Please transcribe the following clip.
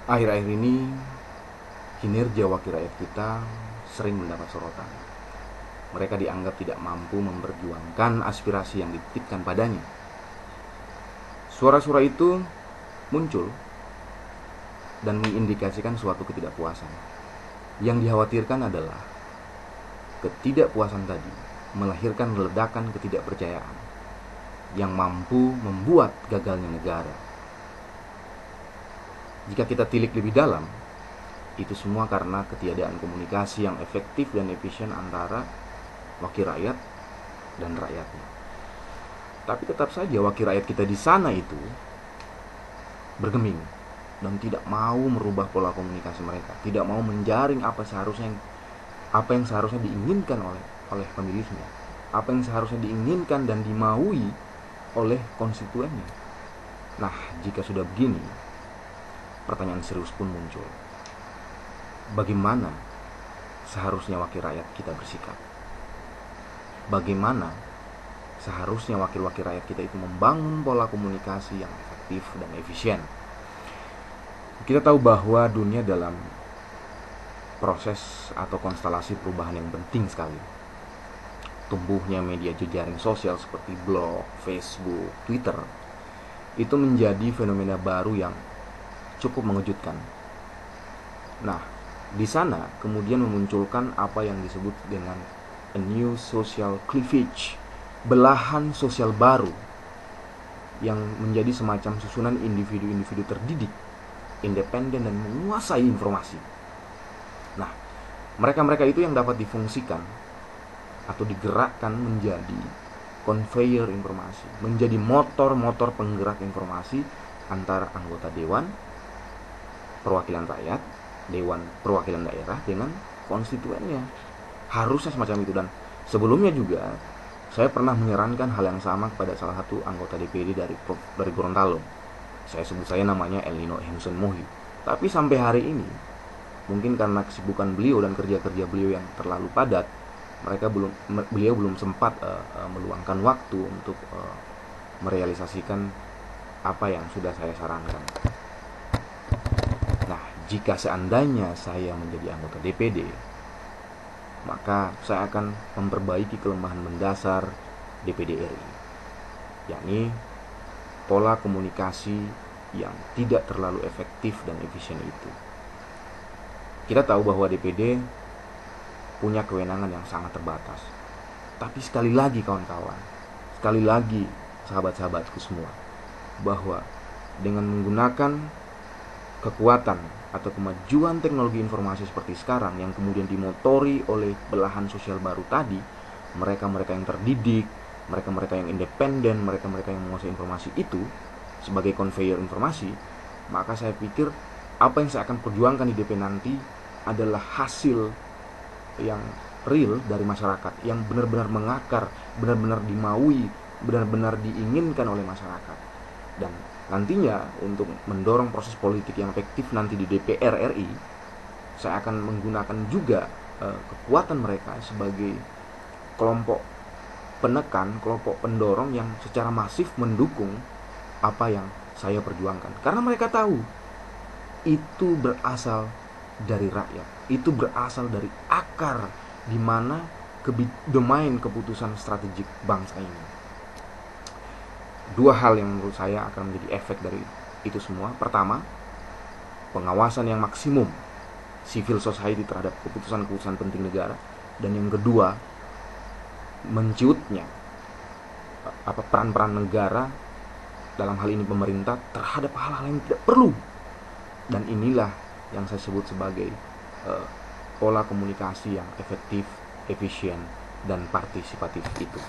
Akhir-akhir ini kinerja wakil rakyat kita sering mendapat sorotan. Mereka dianggap tidak mampu memperjuangkan aspirasi yang dititipkan padanya. Suara-suara itu muncul dan mengindikasikan suatu ketidakpuasan. Yang dikhawatirkan adalah ketidakpuasan tadi melahirkan ledakan ketidakpercayaan yang mampu membuat gagalnya negara. Jika kita tilik lebih dalam, itu semua karena ketiadaan komunikasi yang efektif dan efisien antara wakil rakyat dan rakyatnya. Tapi tetap saja wakil rakyat kita di sana itu bergeming dan tidak mau merubah pola komunikasi mereka, tidak mau menjaring apa yang seharusnya diinginkan oleh pemilihnya, apa yang seharusnya diinginkan dan dimaui oleh konstituennya. Nah, jika sudah begini, pertanyaan serius pun muncul. Bagaimana seharusnya wakil rakyat kita bersikap? Bagaimana seharusnya wakil-wakil rakyat kita itu membangun pola komunikasi yang efektif dan efisien? Kita tahu bahwa dunia dalam proses atau konstelasi perubahan yang penting sekali. Tumbuhnya media jejaring sosial seperti blog, Facebook, Twitter itu menjadi fenomena baru yang cukup mengejutkan. Nah, di sana kemudian memunculkan apa yang disebut dengan a new social cleavage, belahan sosial baru yang menjadi semacam susunan individu-individu terdidik, independen dan menguasai informasi. Nah, mereka-mereka itu yang dapat difungsikan atau digerakkan menjadi conveyor informasi, menjadi motor-motor penggerak informasi antara anggota dewan perwakilan rakyat, dewan perwakilan daerah dengan konstituennya. Harusnya semacam itu. Dan sebelumnya juga saya pernah menyarankan hal yang sama kepada salah satu anggota DPD dari Gorontalo. Saya namanya Elnino Henson Mohi. Tapi sampai hari ini, mungkin karena kesibukan beliau dan kerja-kerja beliau yang terlalu padat, beliau belum sempat meluangkan waktu untuk merealisasikan apa yang sudah saya sarankan. Nah, jika seandainya saya menjadi anggota DPD, maka saya akan memperbaiki kelemahan mendasar DPD RI, yakni pola komunikasi yang tidak terlalu efektif dan efisien itu. Kita tahu bahwa DPD punya kewenangan yang sangat terbatas. Tapi sekali lagi kawan-kawan, sekali lagi sahabat-sahabatku semua, bahwa dengan menggunakan kekuatan atau kemajuan teknologi informasi seperti sekarang yang kemudian dimotori oleh belahan sosial baru tadi, mereka-mereka yang terdidik, mereka-mereka yang independen, mereka-mereka yang menguasai informasi itu sebagai conveyor informasi, maka saya pikir apa yang saya akan perjuangkan di DP nanti adalah hasil yang real dari masyarakat, yang benar-benar mengakar, benar-benar dimaui, benar-benar diinginkan oleh masyarakat. Dan nantinya untuk mendorong proses politik yang efektif nanti di DPR RI, saya akan menggunakan juga kekuatan mereka sebagai kelompok penekan, kelompok pendorong yang secara masif mendukung apa yang saya perjuangkan. Karena mereka tahu itu berasal dari rakyat, itu berasal dari akar di mana domain keputusan strategik bangsa ini. Dua hal yang menurut saya akan menjadi efek dari itu semua. Pertama, pengawasan yang maksimum civil society terhadap keputusan-keputusan penting negara. Dan yang kedua, menciutnya peran-peran negara, dalam hal ini pemerintah, terhadap hal-hal yang tidak perlu. Dan inilah yang saya sebut sebagai pola komunikasi yang efektif, efisien, dan partisipatif itu.